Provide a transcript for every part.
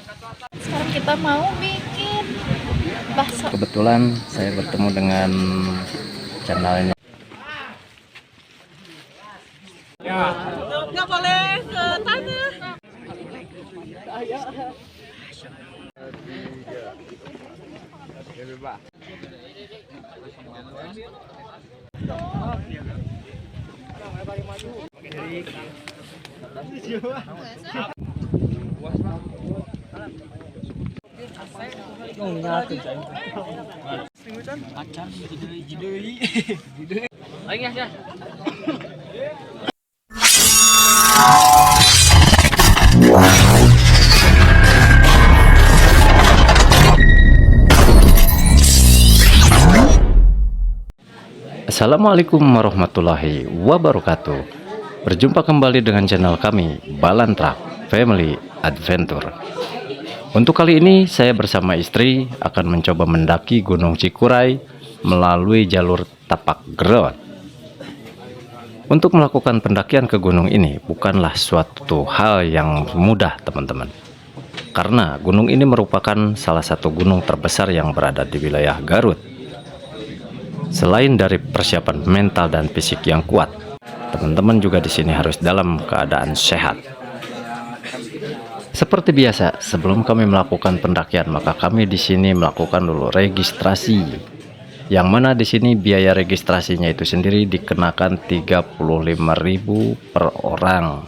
Sekarang kita mau bikin bakso. Kebetulan saya bertemu dengan channelnya. Nggak boleh ke tanah. Assalamualaikum warahmatullahi wabarakatuh. Berjumpa kembali dengan channel kami, Balantra Family Adventure. Untuk kali ini saya bersama istri akan mencoba mendaki Gunung Cikuray melalui jalur tapak gerot. Untuk melakukan pendakian ke gunung ini bukanlah suatu hal yang mudah, teman-teman. Karena gunung ini merupakan salah satu gunung terbesar yang berada di wilayah Garut. Selain dari persiapan mental dan fisik yang kuat, teman-teman juga di sini harus dalam keadaan sehat. Seperti biasa, sebelum kami melakukan pendakian, maka kami di sini melakukan dulu registrasi. Yang mana di sini biaya registrasinya itu sendiri dikenakan 35.000 per orang.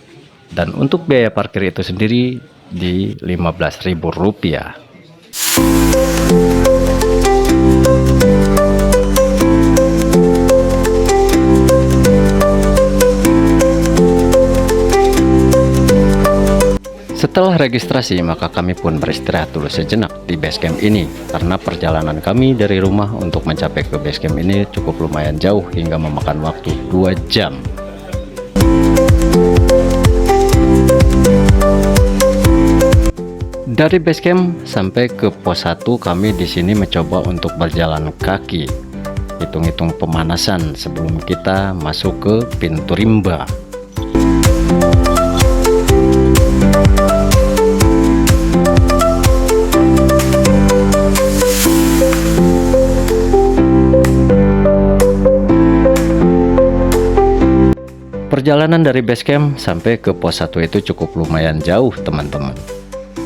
Dan untuk biaya parkir itu sendiri di Rp15.000. Setelah registrasi, maka kami pun beristirahat dulu sejenak di basecamp ini, karena perjalanan kami dari rumah untuk mencapai ke basecamp ini cukup lumayan jauh hingga memakan waktu 2 jam. Dari basecamp sampai ke pos 1 kami di sini mencoba untuk berjalan kaki, hitung-hitung pemanasan sebelum kita masuk ke pintu rimba. Perjalanan dari basecamp sampai ke pos 1 itu cukup lumayan jauh, teman-teman.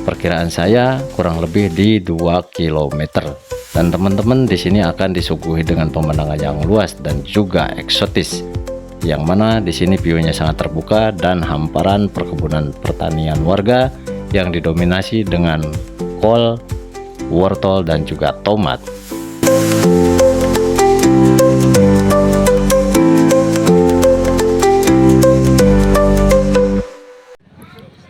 Perkiraan saya kurang lebih di 2 km. Dan teman-teman di sini akan disuguhi dengan pemandangan yang luas dan juga eksotis. Yang mana di sini view-nya sangat terbuka dan hamparan perkebunan pertanian warga yang didominasi dengan kol, wortel dan juga tomat.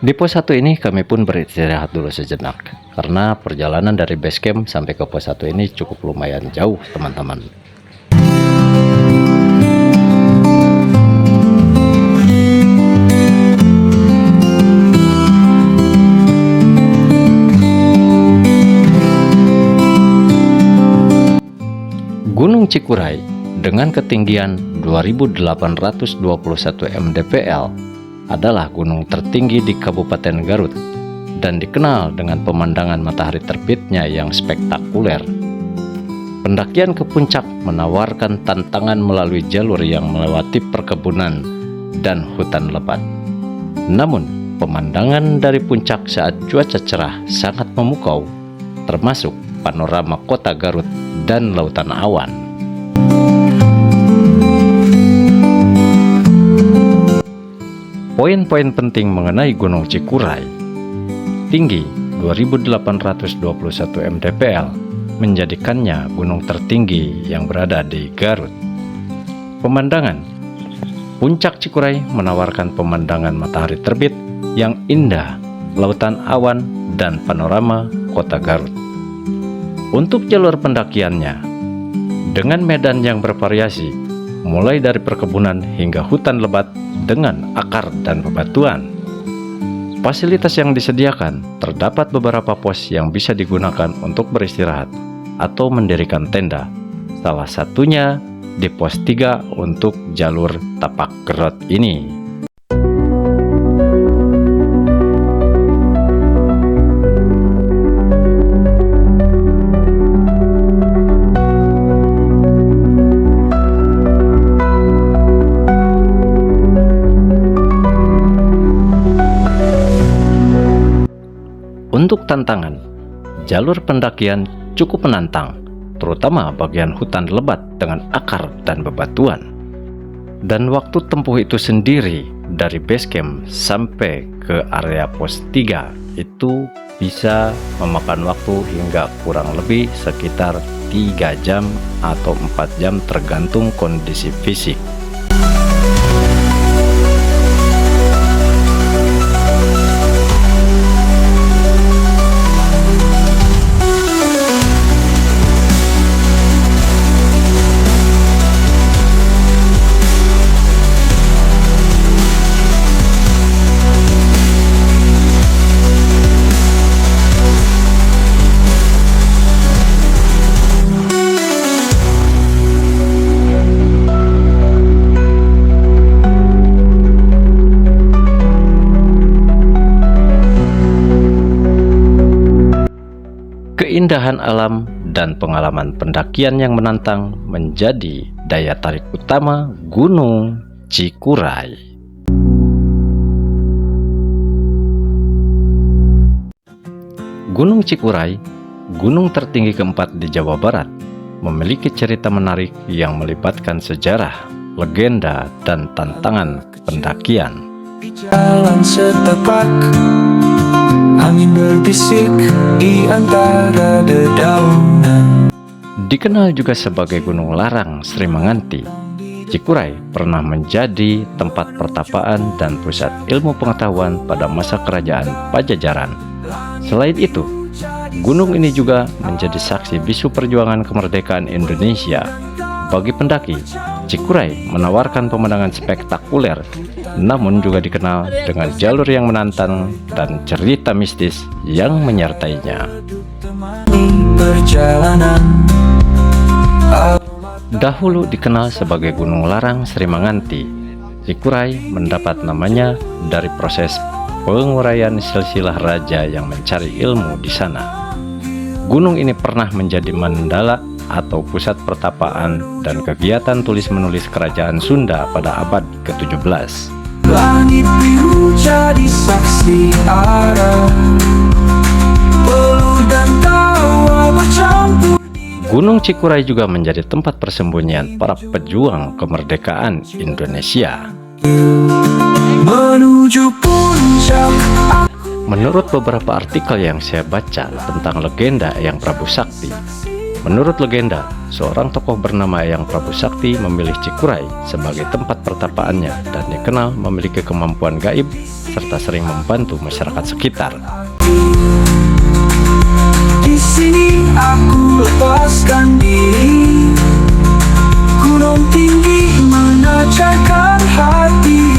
Di pos 1 ini kami pun beristirahat dulu sejenak, karena perjalanan dari basecamp sampai ke pos 1 ini cukup lumayan jauh, teman-teman. Gunung Cikuray dengan ketinggian 2.821 mdpl adalah gunung tertinggi di Kabupaten Garut dan dikenal dengan pemandangan matahari terbitnya yang spektakuler. Pendakian ke puncak menawarkan tantangan melalui jalur yang melewati perkebunan dan hutan lebat. Namun, pemandangan dari puncak saat cuaca cerah sangat memukau, termasuk panorama kota Garut dan lautan awan. Poin-poin penting mengenai Gunung Cikuray: tinggi 2.821 mdpl menjadikannya gunung tertinggi yang berada di Garut. Pemandangan: puncak Cikuray menawarkan pemandangan matahari terbit yang indah, lautan awan, dan panorama kota Garut. Untuk jalur pendakiannya, dengan medan yang bervariasi, mulai dari perkebunan hingga hutan lebat dengan akar dan bebatuan. Fasilitas yang disediakan, terdapat beberapa pos yang bisa digunakan untuk beristirahat atau mendirikan tenda. Salah satunya di pos 3 untuk jalur tapak gerot ini. Untuk tantangan, jalur pendakian cukup menantang, terutama bagian hutan lebat dengan akar dan bebatuan. Dan waktu tempuh itu sendiri dari base camp sampai ke area pos 3 itu bisa memakan waktu hingga kurang lebih sekitar 3 jam atau 4 jam tergantung kondisi fisik. Keindahan alam dan pengalaman pendakian yang menantang menjadi daya tarik utama Gunung Cikuray. Gunung Cikuray, gunung tertinggi keempat di Jawa Barat, memiliki cerita menarik yang melibatkan sejarah, legenda, dan tantangan pendakian. Di jalan setapak, angin berbisik di antara dedaunan. Dikenal juga sebagai Gunung Larang Sri Manganti, Cikuray pernah menjadi tempat pertapaan dan pusat ilmu pengetahuan pada masa kerajaan Pajajaran. Selain itu, gunung ini juga menjadi saksi bisu perjuangan kemerdekaan Indonesia. Bagi pendaki, Cikuray menawarkan pemandangan spektakuler, namun juga dikenal dengan jalur yang menantang dan cerita mistis yang menyertainya. Dahulu dikenal sebagai Gunung Larang Sri Manganti, Cikuray mendapat namanya dari proses penguraian silsilah raja yang mencari ilmu di sana. Gunung ini pernah menjadi mandala atau pusat pertapaan dan kegiatan tulis-menulis kerajaan Sunda pada abad ke-17. Langit biru jadi saksi arah, peluh dan tawa bercampur. Gunung Cikuray juga menjadi tempat persembunyian para pejuang kemerdekaan Indonesia. Menuju puncak. Menurut beberapa artikel yang saya baca tentang legenda Eyang Prabu Sakti, menurut legenda, seorang tokoh bernama Eyang Prabu Sakti memilih Cikuray sebagai tempat pertapaannya dan dikenal memiliki kemampuan gaib serta sering membantu masyarakat sekitar. Di sini aku lepaskan diri, gunung tinggi menajarkan hati.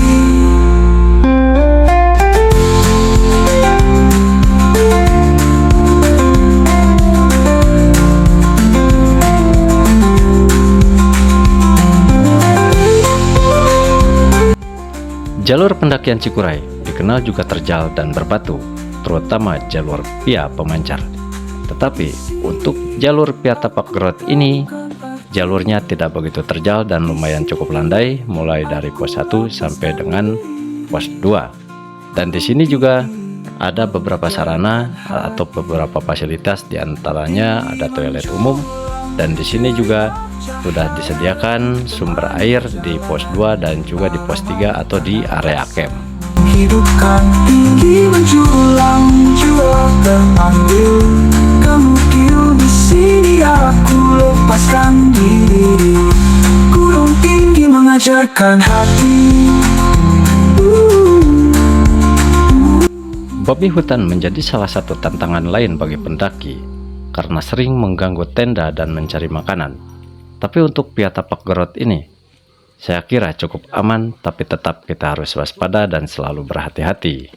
Jalur pendakian Cikuray dikenal juga terjal dan berbatu, terutama jalur via pemancar. Tetapi untuk jalur via tapak gerot ini, jalurnya tidak begitu terjal dan lumayan cukup landai, mulai dari pos 1 sampai dengan pos 2. Dan di sini juga ada beberapa sarana atau beberapa fasilitas, diantaranya ada toilet umum, dan di sini juga sudah disediakan sumber air di pos 2 dan juga di pos 3 atau di area camp. Hidupkan tinggi menjulang, jiwa terambil, kemudian di sini aku lepaskan diri, gunung tinggi mengajarkan hati. Babi hutan menjadi salah satu tantangan lain bagi pendaki karena sering mengganggu tenda dan mencari makanan. Tapi untuk via tapak gerot ini, saya kira cukup aman, tapi tetap kita harus waspada dan selalu berhati-hati.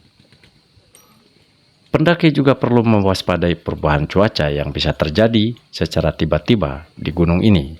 Pendaki juga perlu mewaspadai perubahan cuaca yang bisa terjadi secara tiba-tiba di gunung ini.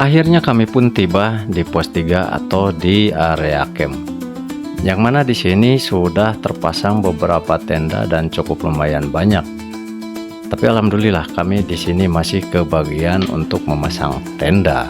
Akhirnya kami pun tiba di pos 3 atau di area camp. Yang mana di sini sudah terpasang beberapa tenda dan cukup lumayan banyak. Tapi alhamdulillah kami di sini masih kebagian untuk memasang tenda.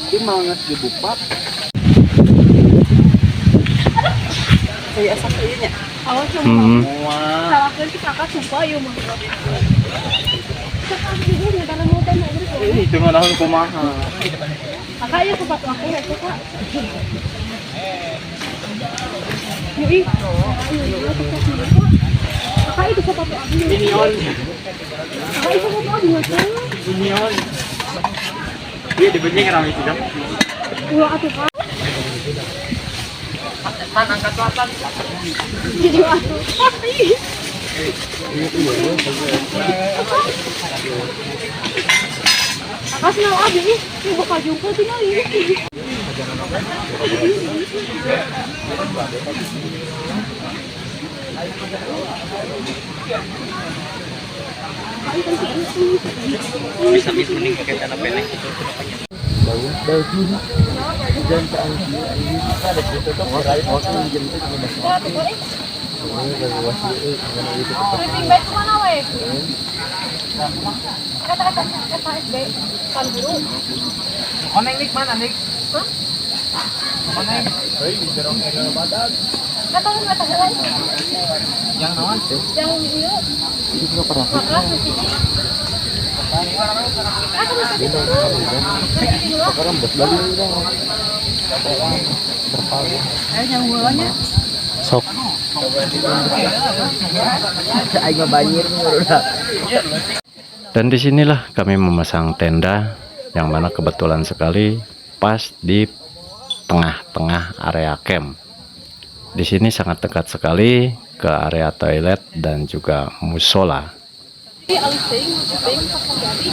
Ini mangas dibupat. Saya asal kayaknya. Awas cuma Wah. salahkan si kakak sumpah yuk mau. Kakak juga nih karena mau tanya Ini itu mah naon kumaha. kakak ya sempat aku ya kak. Yui. Kakak itu sempat aku. Minion. Kakak itu sempat aku aja. Minion. Iya dibenyeng ramai itu dong. Ulah atuh kak. Pan angkat selatan. Jadi atuh. Kakak senang abi nih. Ini bakal jumpa tinggal ini. Bisa misuning pakai tanah pendek itu. Sleeping bag mana weh? Kata-kata SD kan guru. Oneng nik mana nik? Hah? Oneng. Kata lain. Yang naon? Yang itu. Maka suci. Yang bulanya. Sok. Dan disinilah kami memasang tenda, yang mana kebetulan sekali pas di tengah-tengah area camp. Di sini sangat dekat sekali ke area toilet dan juga musola. Ini alusing, pas jadi.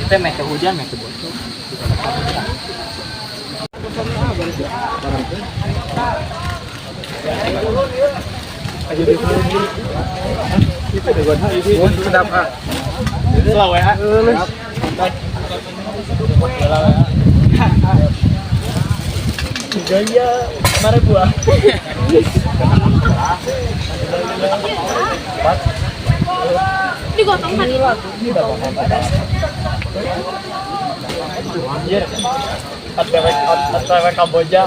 Kita meh hujan meh bocor. Sedap ah. Selawe ah. Gaya kemarin gua. Digotong kan itu. Anjir. Atw Kamboja.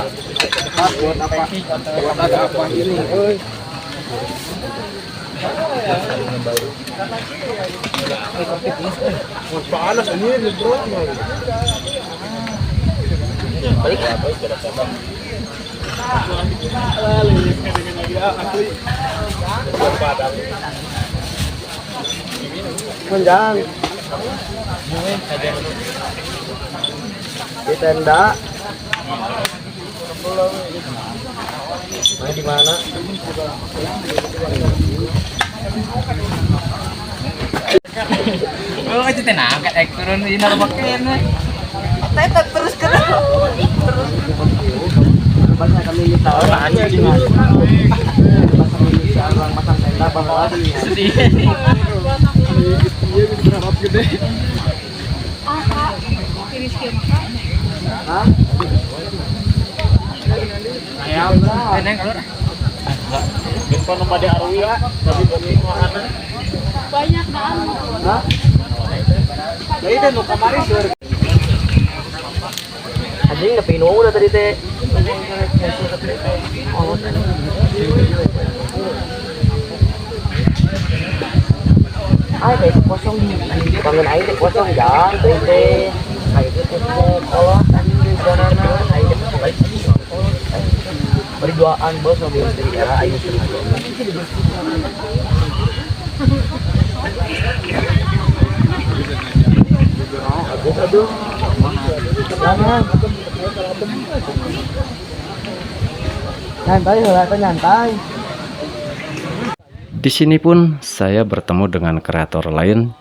Buat apa? Buat apa ini? Euy. Panas ini bro. Balik ya, balik ke depan. Menjang. Di tenda. Nah, di mana? Oh, itu tenang, angkat turun ini pakai. Tetap terus ke terus. Banyak kami tahu banyak di mana. Pasang tenda apa lagi? Sedih. Iya, berapa gede? Kak. Kiri sekian makan. Hah? Ayam, tenang kalau. Info nomor di Arwi ya, tapi bagi makanan. Banyak dah. Hah? Jadi teh nu kamari seur. Anjing nepi nu udah tadi teh. Oh, ay kayak kosong bangun air teh kosong jangan teh kayak itu teh kolot anjing di sana air teh duaan bos mobil dari era ayu sengaja. Aduh. Nyantai lah, nyantai. Di sini pun saya bertemu dengan kreator lain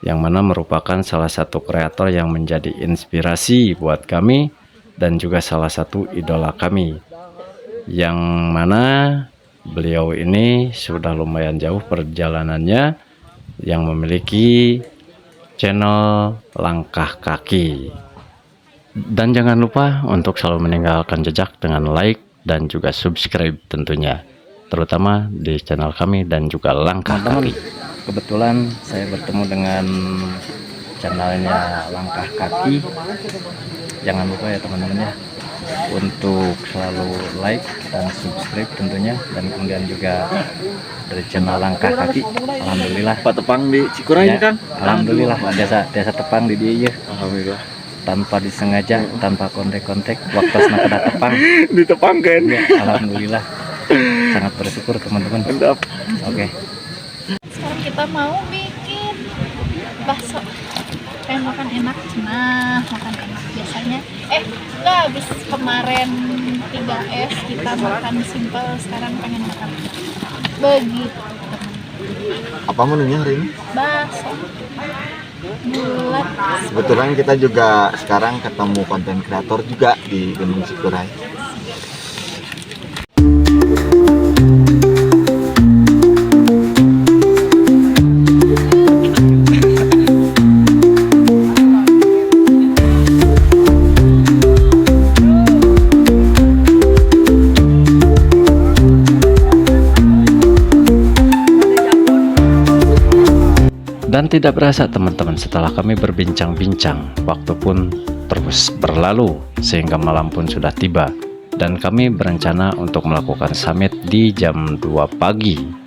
yang mana merupakan salah satu kreator yang menjadi inspirasi buat kami dan juga salah satu idola kami, yang mana beliau ini sudah lumayan jauh perjalanannya, yang memiliki channel Langkah Kaki. Dan jangan lupa untuk selalu meninggalkan jejak dengan like dan juga subscribe tentunya, terutama di channel kami dan juga Langkah Kaki. Kebetulan saya bertemu dengan channelnya Langkah Kaki. Jangan lupa ya teman-teman ya, untuk selalu like dan subscribe tentunya. Dan kemudian juga dari channel Langkah Kaki, alhamdulillah Pak Tepang di Cikuray ya, kan? alhamdulillah desa tepang di dia ya. Alhamdulillah. Tanpa disengaja, tanpa kontek-kontek, waktu nak tepang Ditepangkan. ya, alhamdulillah sangat bersyukur teman-teman. Oke. Sekarang kita mau bikin bakso. Pengen makan enak, nah makan enak biasanya. Enggak, habis kemarin 3S kita makan simple, sekarang pengen makan begitu. Apa menunya hari ini? Bakso bulat. Kebetulan kita juga sekarang ketemu konten kreator juga di Gunung Cikuray. Dan tidak berasa teman-teman, setelah kami berbincang-bincang, waktu pun terus berlalu sehingga malam pun sudah tiba. Dan kami berencana untuk melakukan summit di jam 2 pagi.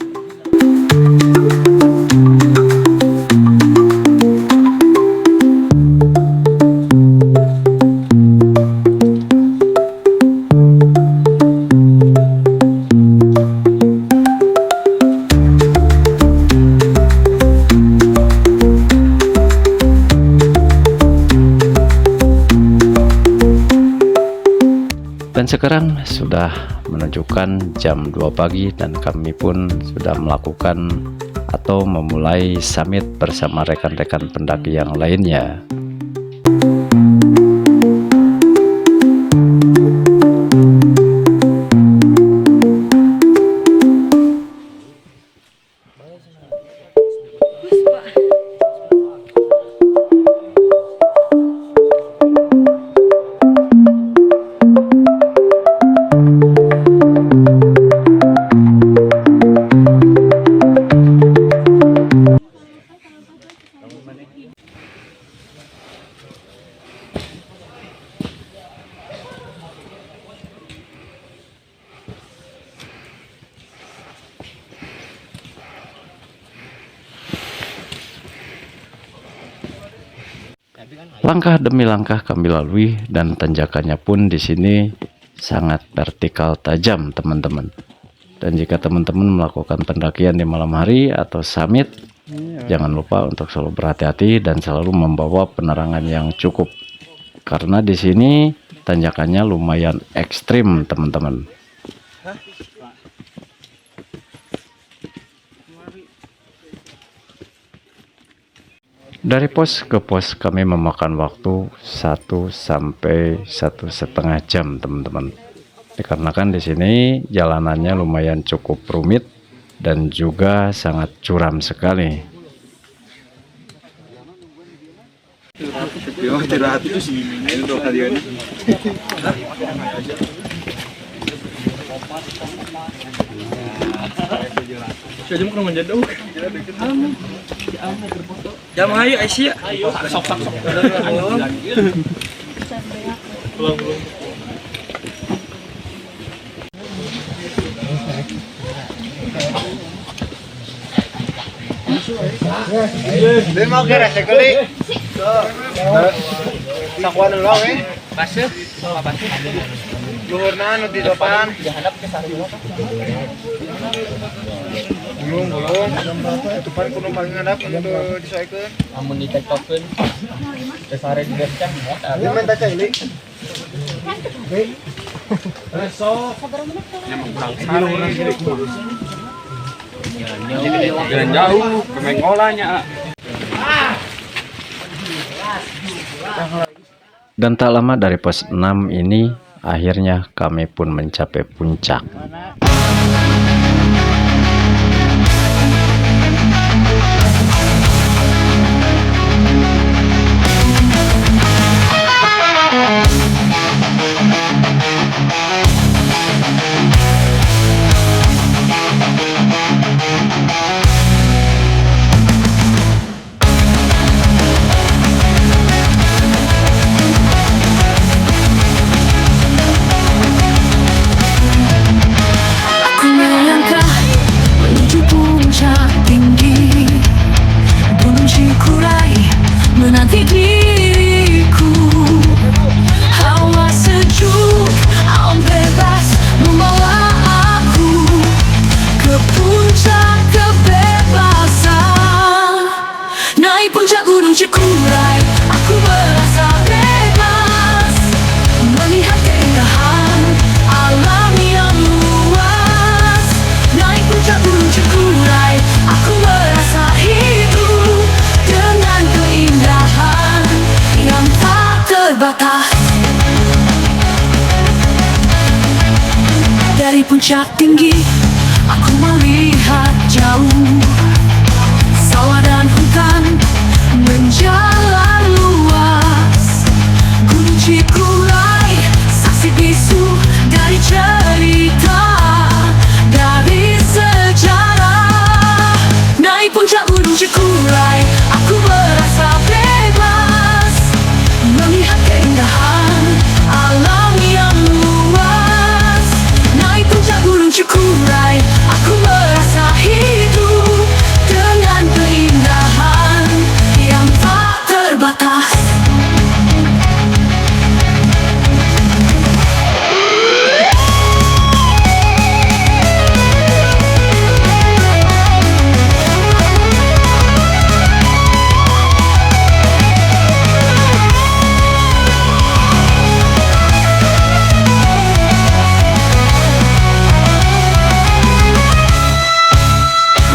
Dan sekarang sudah menunjukkan jam 2 pagi dan kami pun sudah melakukan atau memulai summit bersama rekan-rekan pendaki yang lainnya. Langkah demi langkah kami lalui dan tanjakannya pun di sini sangat vertikal tajam teman-teman. Dan jika teman-teman melakukan pendakian di malam hari atau summit, jangan lupa untuk selalu berhati-hati dan selalu membawa penerangan yang cukup. Karena di sini tanjakannya lumayan ekstrim teman-teman. Dari pos ke pos kami memakan waktu 1 sampai 1,5 jam teman-teman. Dikarenakan di sini jalanannya lumayan cukup rumit dan juga sangat curam sekali. Jam ayo Aisyah. Sok. Mau kira sekali. Sakuan dulu, Pasir. Luhurna anu di depan. Gulung. Itu pan kudu paling ngadap anu disoekeun. Amun ditektokeun teh sare di bencang ya. Dia minta cailik. Jalan jauh ke Menggolanya. Dan tak lama dari pos 6 ini, akhirnya kami pun mencapai puncak. Aku melangkah menuju puncak tinggi Gunung Cikuray menanti diriku. Hawa sejuk, alam bebas membawa aku ke puncak kebebasan. Naik puncak Gunung Cikuray, aku merasa bebas melihat keindahan alam yang luas. Naik puncak Gunung Cikuray, aku merasa hidup dengan keindahan yang tak terbatas. Dari puncak tinggi, aku melihat jauh sawah dan hutan menjalar luas. Gunung Cikuray, saksi bisu dari cerita, dari sejarah. Naik puncak Gunung Cikuray, aku merasa bebas melihat keindahan alam yang luas. Naik puncak Gunung Cikuray, aku merasa hidup dengan keindahan yang tak terbatas.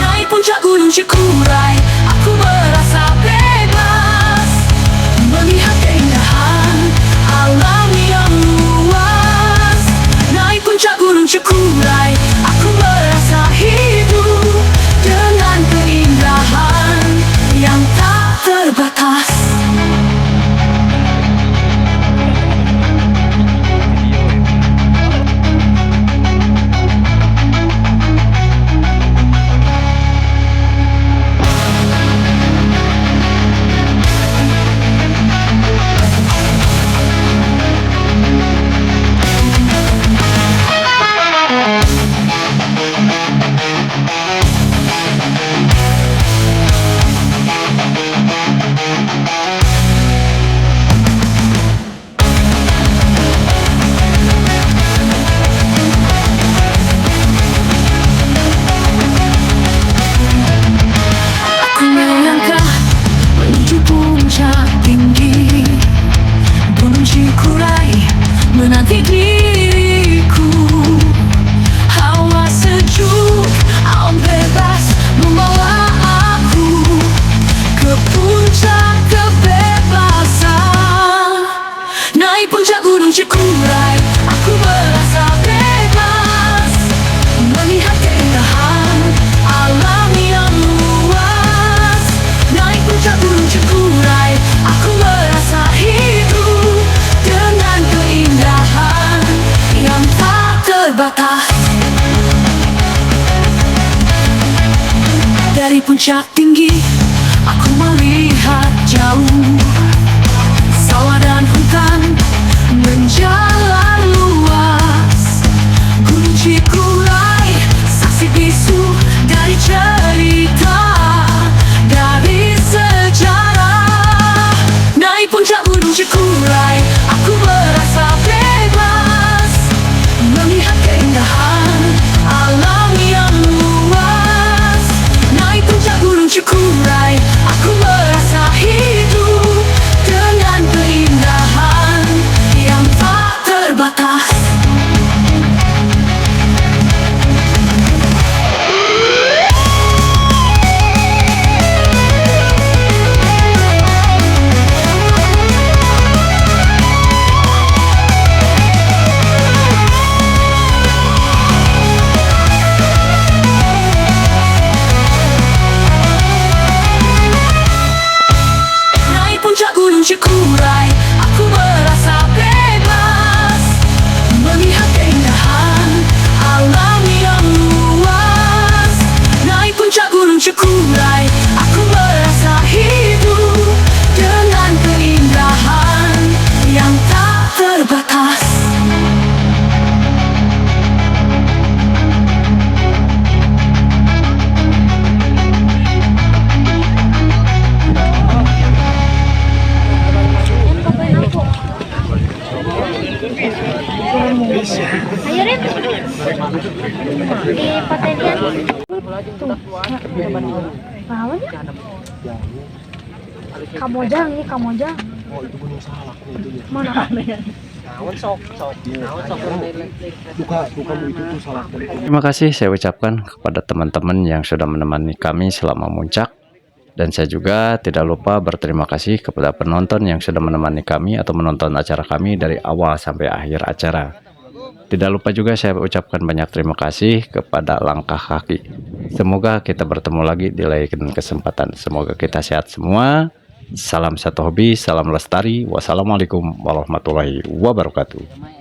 Naik puncak Gunung Cikuray, aku merasa bebas melihat keindahan alam yang luas. Naik puncak Gunung Cikuray, aku merasa hidup dengan keindahan yang tak terbatas. Aku melangkah menuju puncak tinggi Gunung Cikuray menanti diriku. Hawa sejuk, alam bebas membawa aku ke puncak kebebasan. Naik puncak Gunung Cikuray, aku merasa bebas melihat keindahan alam yang luas. Naik puncak Gunung Cikuray, aku merasa hidup dengan keindahan yang tak terbatas. Dari puncak tinggi, aku melihat jauh sawah dan hutan menjalar luas. Gunung Cikuray, saksi bisu dari cerita, dari sejarah. Naik puncak Gunung Cikuray, aku merasa bebas Cikuray, aku merasa hidup dengan keindahan yang tak terbatas. Ayo Rin, di Patelian Kamojang nih, Kamojang. Mana? Terima kasih saya ucapkan kepada teman-teman yang sudah menemani kami selama muncak. Dan saya juga tidak lupa berterima kasih kepada penonton yang sudah menemani kami atau menonton acara kami dari awal sampai akhir acara. Tidak lupa juga saya ucapkan banyak terima kasih kepada Langkah Kaki. Semoga kita bertemu lagi di lain kesempatan. Semoga kita sehat semua. Salam satu hobi, salam lestari. Wassalamualaikum warahmatullahi wabarakatuh.